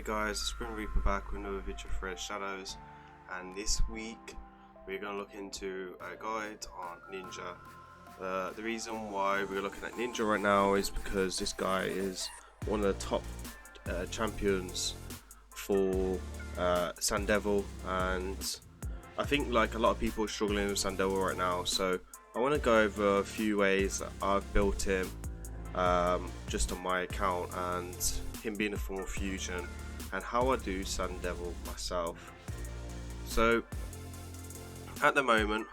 guys, it's grimreaper back with another video for Shadows, and this week we're going to look into a guide on Ninja. The reason why we're looking at Ninja right now is because this guy is one of the top champions for Sand Devil, and I think like a lot of people are struggling with Sand Devil right now, so I want to go over a few ways that I've built him just on my account, and him being a form of fusion, and how I do Sand Devil myself. So at the moment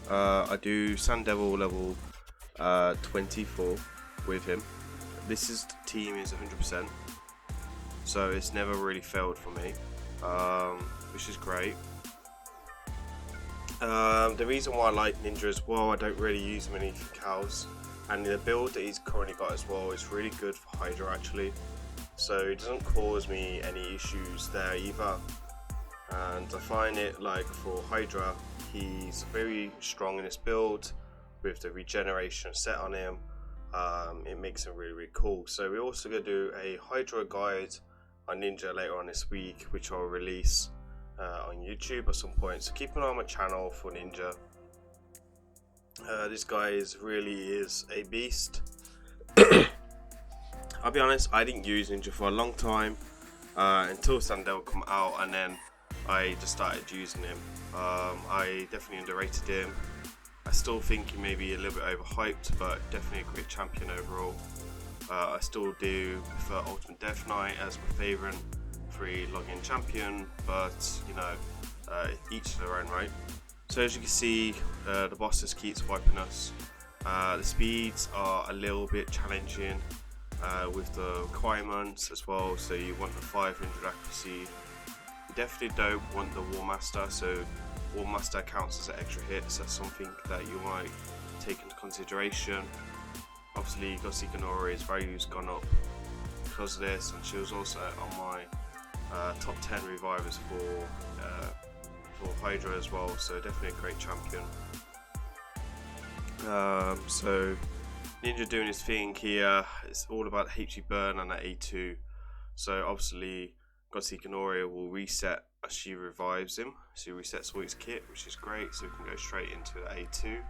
I do Sand Devil level 24 with him. This is team is 100%, so it's never really failed for me, which is great. The reason why I like Ninja as well, I don't really use him anything else, and the build that he's currently got as well is really good for Hydra actually, so it doesn't cause me any issues there either. And I find it like for Hydra, he's very strong in his build with the regeneration set on him. It makes him really cool. So we're also going to do a Hydra guide on Ninja later on this week, which I'll release on YouTube at some point, so keep an eye on my channel for Ninja. This guy really is a beast. I'll be honest, I didn't use Ninja for a long time until Sand Devil come out, and then I just started using him. I definitely underrated him. I still think he may be a little bit overhyped, but definitely a great champion overall. I still do prefer Ultimate Death Knight as my favourite free login champion, but you know, each to their own, right? So as you can see, the boss just keeps wiping us. The speeds are a little bit challenging with the requirements as well, so you want the 500 accuracy. You definitely don't want the War Master, so War Master counts as an extra hit, so that's something that you might take into consideration. Obviously Nori's value's gone up because of this, and she was also on my top 10 revivers for Hydra as well, so definitely a great champion. So Ninja doing his thing here, it's all about HP burn and that A2, so obviously Nori will reset as she revives him, so he resets all his kit, which is great, so we can go straight into the A2.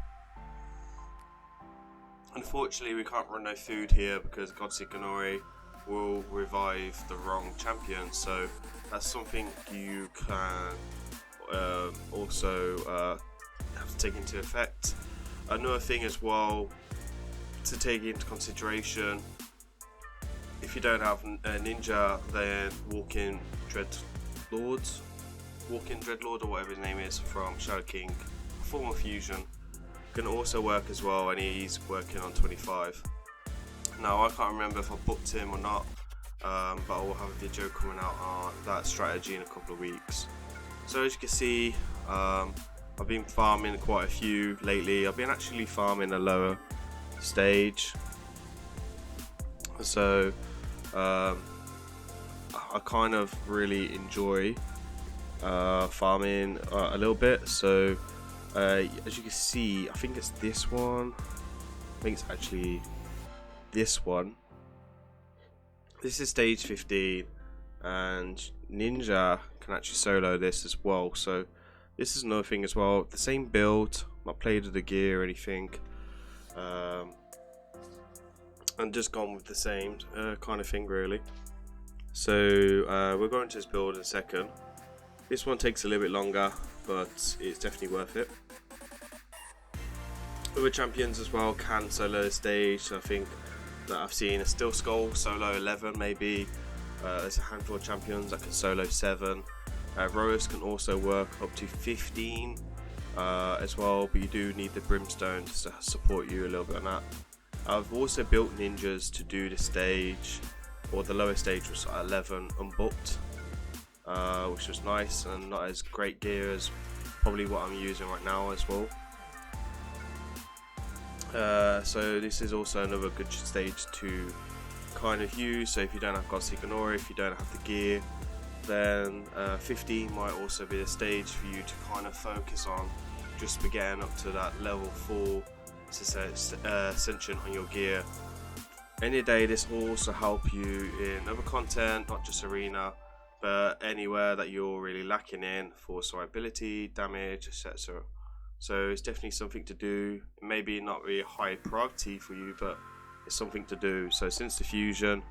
Unfortunately we can't run no food here because Nori will revive the wrong champion, so that's something you can also have to take into effect. Another thing as well to take into consideration, if you don't have a Ninja, then Walking Dreadlord or whatever his name is from Shadow King, form of fusion, can also work as well, and he's working on 25. Now I can't remember if I booked him or not, but I will have a video coming out on that strategy in a couple of weeks. So as you can see, I've been farming quite a few lately. I've been actually farming a lower stage, so I kind of really enjoy farming a little bit. So as you can see, I think it's this one. I think it's actually this one. This is stage 15, and Ninja can actually solo this as well, so this is another thing as well. The same build, not played with the gear or anything, and just gone with the same kind of thing really. So we're going to this build in a second. This one takes a little bit longer, but it's definitely worth it. Other champions as well can solo the stage, so I think that I've seen a Steel Skull solo 11 maybe. There's a handful of champions that can solo 7. Roas can also work up to 15 as well, but you do need the Brimstone to support you a little bit on that. I've also built ninjas to do the stage, or the lower stage was 11 unbooked, which was nice and not as great gear as probably what I'm using right now as well. So this is also another good stage to kind of use. So if you don't have Nori, if you don't have the gear, then 15 might also be a stage for you to kind of focus on, just for getting up to that level 4 ascension on your gear. Any day, this will also help you in other content, not just arena, but anywhere that you're really lacking in for survivability, damage, etc. So it's definitely something to do. It may be not really a high priority for you, but it's something to do. So since the fusion,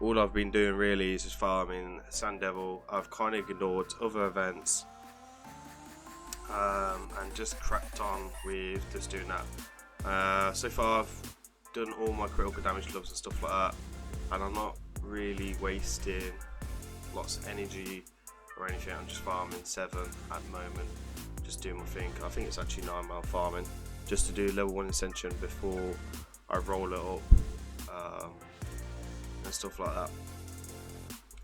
all I've been doing really is just farming Sand Devil. I've kind of ignored other events and just cracked on with just doing that. So far I've done all my critical damage gloves and stuff like that, and I'm not really wasting lots of energy or anything. I'm just farming 7 at the moment, just doing my thing. I think it's actually 9 mile farming, just to do level 1 ascension before I roll it up and stuff like that.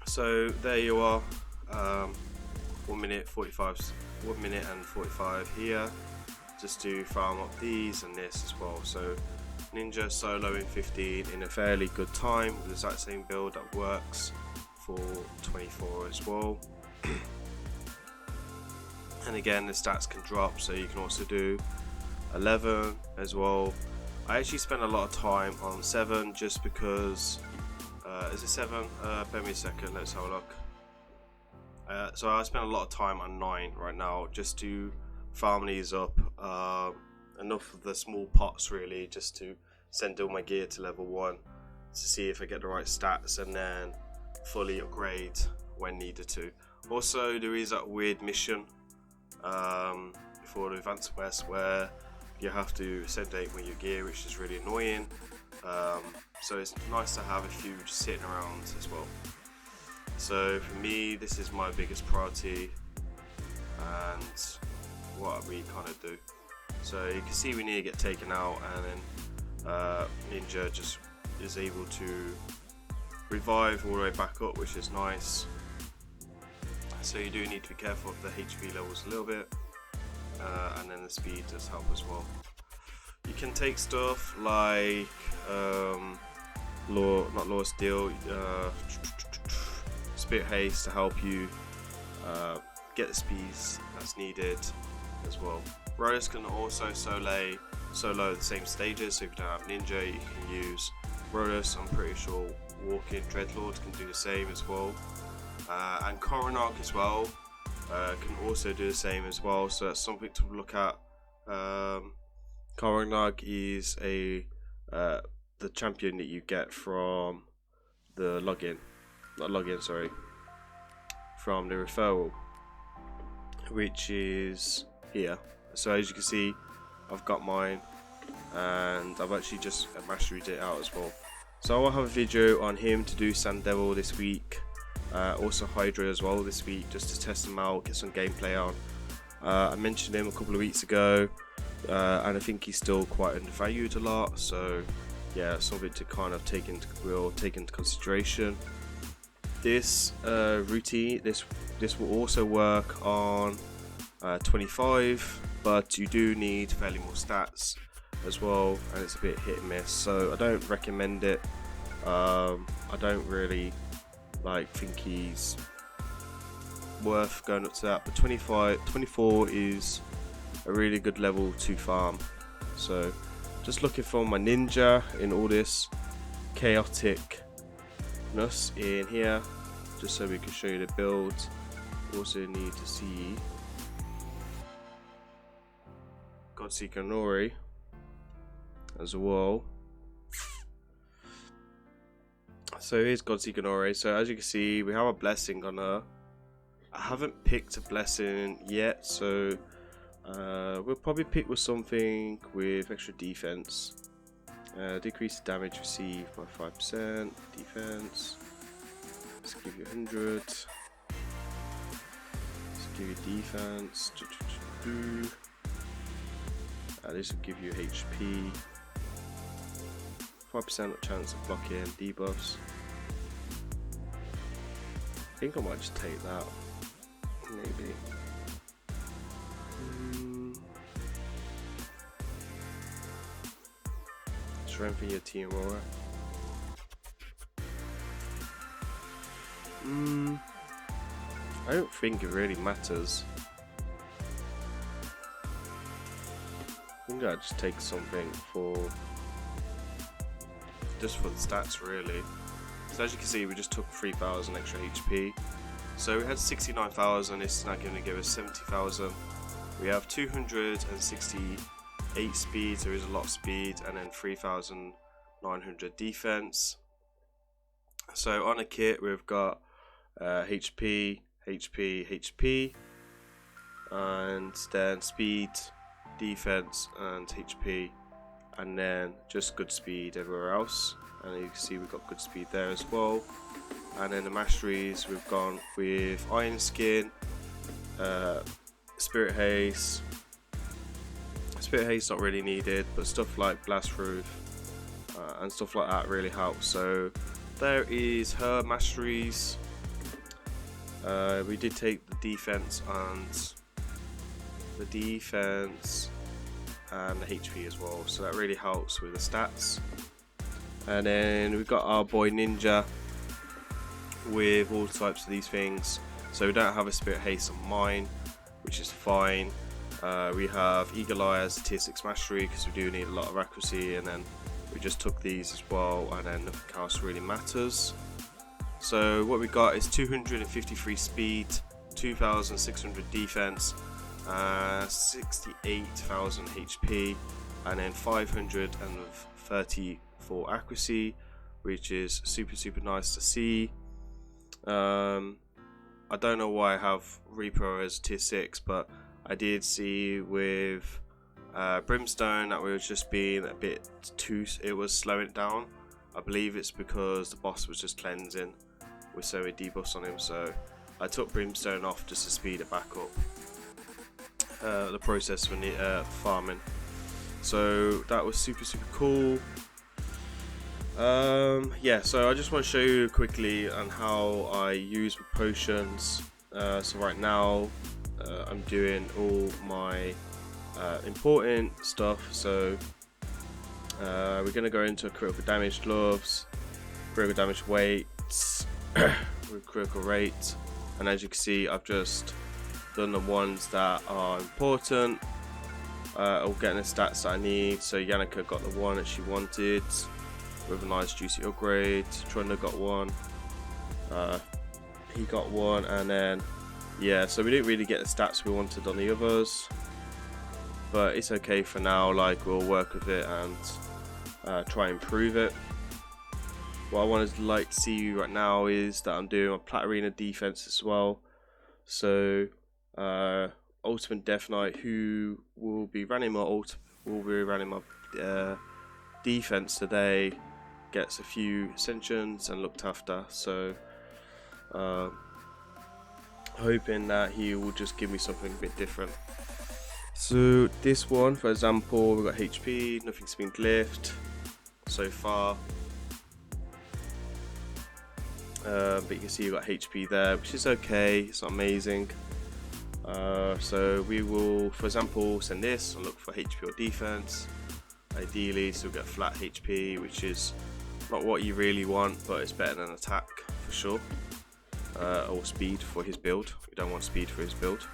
So there you are, 1 minute and 45 here, just to farm up these and this as well. So Ninja solo in 15 in a fairly good time with the exact same build that works for 24 as well. And again, the stats can drop, so you can also do 11 as well. I actually spend a lot of time on 7 just because is it 7? Bear me a second, let's have a look. So I spend a lot of time on 9 right now just to farm these up, enough of the small pots really, just to send all my gear to level 1 to see if I get the right stats, and then fully upgrade when needed to. Also, there is that weird mission before the advanced quest where you have to sedate with your gear, which is really annoying. So it's nice to have a few just sitting around as well. So for me, this is my biggest priority and what we kind of do. So you can see we need to get taken out, and then Ninja just is able to revive all the way back up, which is nice. So you do need to be careful of the HP levels a little bit, and then the speed does help as well. You can take stuff like Law Steel, Spirit Haste to help you get the speeds that's needed as well. Riders can also solo the same stages, so if you don't have Ninja, you can use Rodus. I'm pretty sure Walking Dreadlord can do the same as well, and Coronarch as well can also do the same as well, so that's something to look at. Coronarch is the champion that you get from the from the referral, which is here. So as you can see, I've got mine, and I've actually just mastered it out as well. So I will have a video on him to do Sand Devil this week, also Hydra as well this week, just to test him out, get some gameplay on. I mentioned him a couple of weeks ago, and I think he's still quite undervalued a lot, so yeah, something to kind of take into consideration. This routine, this will also work on 25, but you do need fairly more stats as well, and it's a bit hit and miss, so I don't recommend it. I don't really think he's worth going up to that, but 24 is a really good level to farm. So just looking for my Ninja in all this chaoticness in here, just so we can show you the build. Also need to see Godseeker Nori as well. So here's Godseeker Nori. So as you can see, we have a blessing on her. I haven't picked a blessing yet, so we'll probably pick with something with extra defense. Decrease the damage received by 5%. Defense. Let's give you 100. Let's give you defense. This will give you HP. 5% chance of blocking debuffs. I think I might just take that. Maybe. Strengthen your team aura. I don't think it really matters. I think I'd just take something just for the stats really. So as you can see, we just took 3,000 extra HP. So we had 69,000, it's now going to give us 70,000. We have 268 speed, so there is a lot of speed, and then 3,900 defense. So on a kit we've got HP, HP, and then speed, defense, and HP, and then just good speed everywhere else. And you can see we've got good speed there as well. And then the masteries, we've gone with Iron Skin, Spirit Haste. Spirit Haste not really needed, but stuff like Blast Proof and stuff like that really helps. So there is her masteries. We did take the defense and the HP as well, so that really helps with the stats. And then we've got our boy Ninja with all types of these things. So we don't have a Spirit Haste on mine, which is fine. We have Eagle Eye as a tier 6 mastery because we do need a lot of accuracy, and then we just took these as well, and then nothing else really matters. So what we got is 253 speed, 2,600 defense, 68,000 HP, and then 534 accuracy, which is super nice to see. I don't know why I have Reaper as tier 6, but I did see with Brimstone that we were just being a bit too, it was slowing it down. I believe it's because the boss was just cleansing with so many debuffs on him, so I took Brimstone off just to speed it back up, the process for farming. So that was super cool. Yeah, so I just want to show you quickly on how I use my potions. So right now I'm doing all my important stuff. So we're going to go into critical damage gloves, critical damage weights, with critical rate, and as you can see I've just done the ones that are important, all getting the stats that I need. So Yannicka got the one that she wanted with a nice juicy upgrade. Trunda got one, he got one, and then yeah, so we didn't really get the stats we wanted on the others, but it's okay for now. Like, we'll work with it and try and improve it. What I wanted to like to see right now is that I'm doing my Plat Arena defense as well. So Ultimate Death Knight, who will be running my defense today, gets a few ascensions and looked after. So hoping that he will just give me something a bit different. So this one, for example, we've got HP, nothing's been glyphed so far. But you can see you've got HP there, which is okay, it's not amazing. So we will, for example, send this and look for HP or defense, ideally, so we'll get flat HP, which is not what you really want, but it's better than attack for sure, or speed for his build. We don't want speed for his build.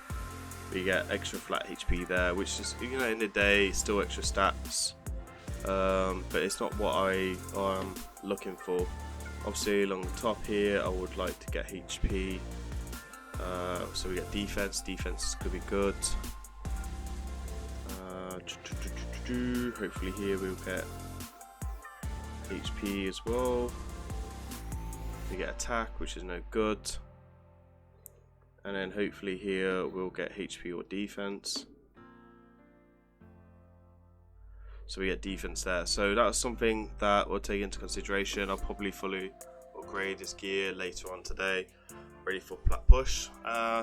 We get extra flat HP there, which is, you know, in the day, still extra stats, but it's not what I'm looking for. Obviously along the top here I would like to get HP, so we get defense is going to be good. Hopefully here we'll get HP as well. We get attack, which is no good, and then hopefully here we'll get HP or defense. So we get defense there. So that's something that we'll take into consideration. I'll probably fully upgrade his gear later on today, ready for plat push.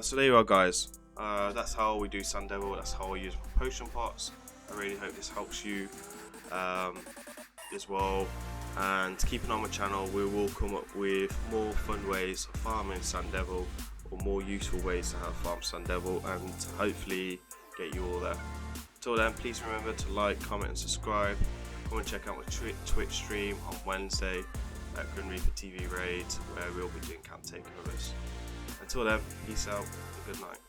So there you are, guys. That's how we do Sun Devil. That's how I use potion pots. I really hope this helps you as well. And keep an eye on my channel. We will come up with more fun ways of farming Sun Devil, or more useful ways to have farm Sun Devil, and hopefully get you all there. Until then, please remember to like, comment and subscribe. Come and check out my Twitch stream on Wednesday at grimreapertvraid, where we'll be doing camp takeovers. Until then, peace out and good night.